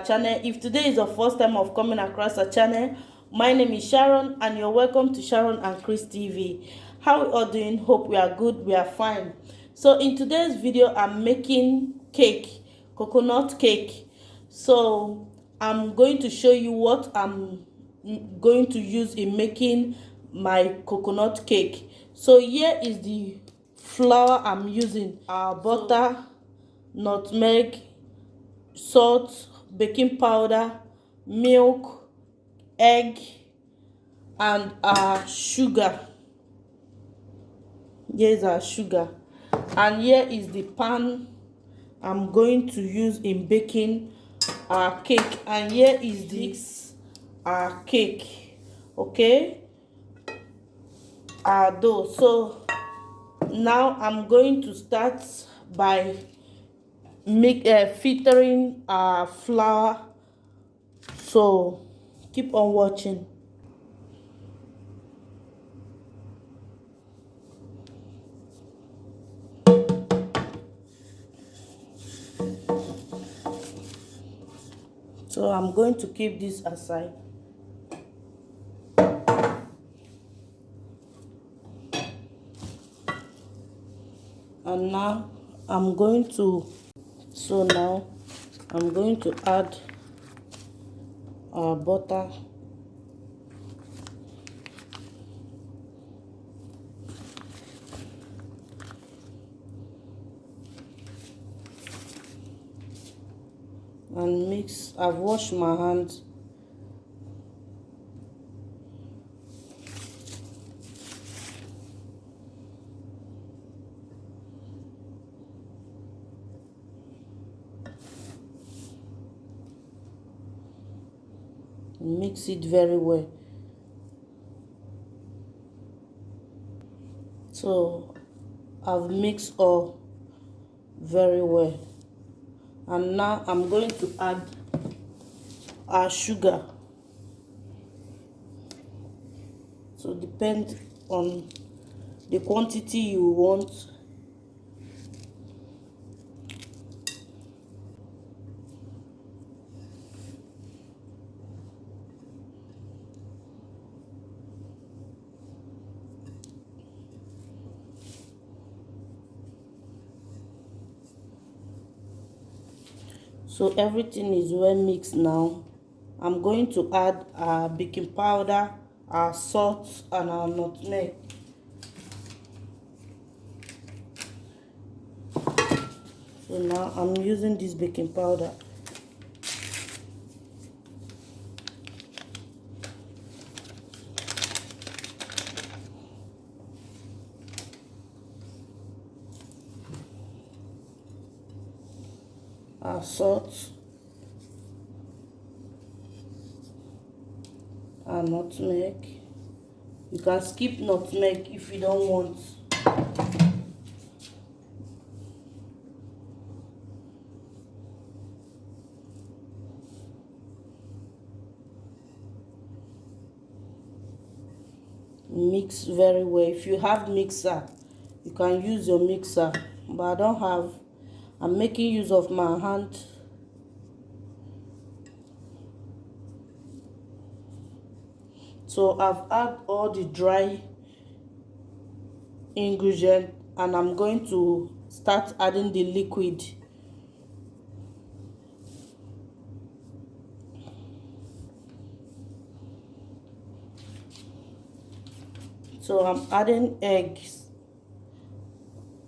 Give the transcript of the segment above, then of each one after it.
channel. If today is the first time of coming across our channel, my name is Sharon and you're welcome to Sharon and Chris TV. How we all doing? Hope we are good, we are fine. So in today's video, I'm making cake, coconut cake. So I'm going to show you what I'm going to use in making my coconut cake. So here is the flour I'm using: butter, nutmeg, salt, baking powder, milk, egg, and sugar. Here is our sugar, and here is the pan I'm going to use in baking our cake, and here is this cake. Okay, our dough. So now I'm going to start by filtering our flour. So keep on watching. So I'm going to keep this aside. And now I'm going to add our butter. And mix. I've washed my hands. Mix it very well. So I've mixed all very well, and now I'm going to add our sugar. So depend on the quantity you want. So everything is well mixed now. I'm going to add our baking powder, our salt, and our nutmeg. So now I'm using this baking powder. Our salt, our nutmeg. You can skip nutmeg if you don't want. Mix very well. If you have mixer, you can use your mixer, but I don't have. I'm making use of my hand. So I've added all the dry ingredients, and I'm going to start adding the liquid. So I'm adding eggs.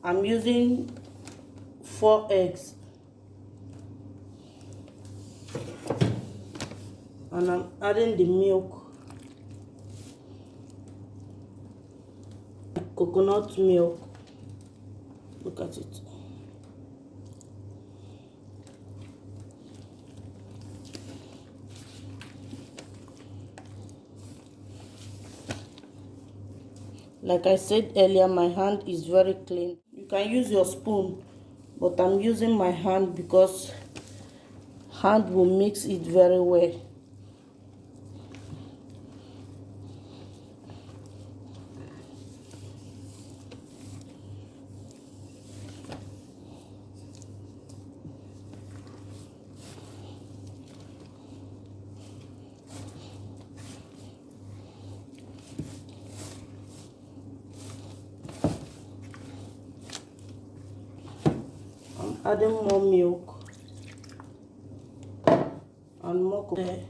I'm using 4 eggs, and I'm adding the milk, coconut milk. Look at it. Like I said earlier, my hand is very clean. You can use your spoon, but I'm using my hand because hand will mix it very well. adding more milk and more coconut.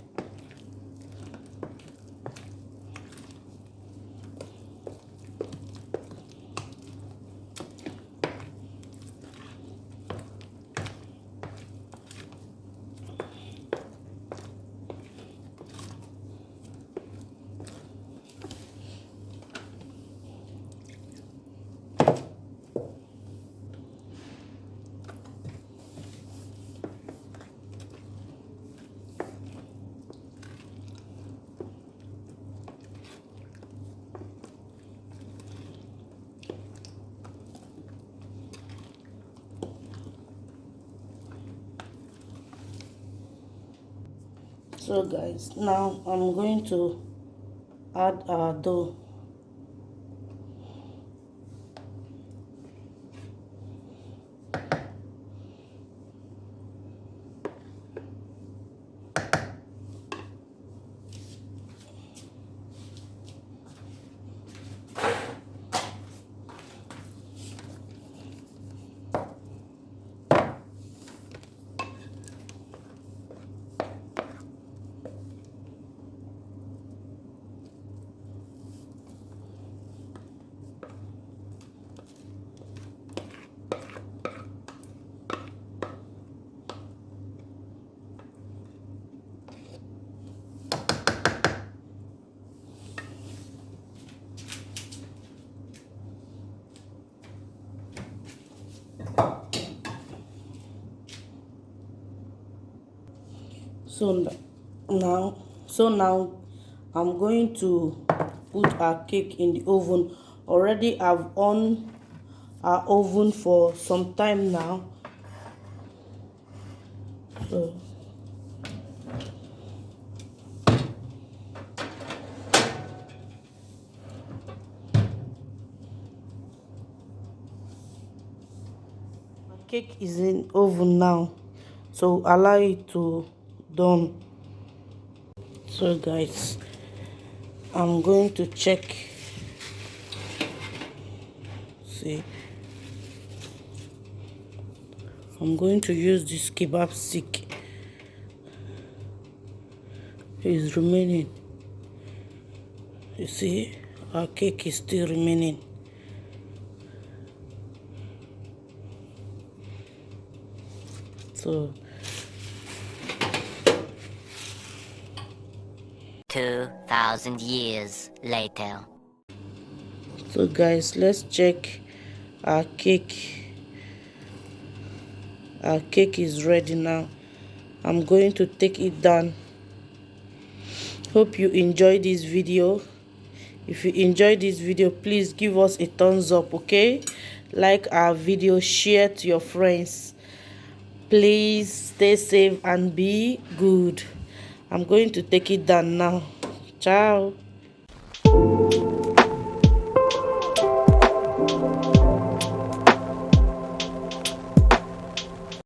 So guys, now I'm going to add our dough. So now I'm going to put our cake in the oven. Already I've on our oven for some time now. So my cake is in oven now, so allow it to done. So guys, I'm going to check. See, I'm going to use this kebab stick. It's remaining. You see, our cake is still remaining. So 2,000 years later. So guys, let's check our cake. Our cake is ready now. I'm going to take it down. Hope you enjoyed this video. If you enjoyed this video, please give us a thumbs up, okay? Like our video, share to your friends. Please stay safe and be good. I'm going to take it down now. Ciao.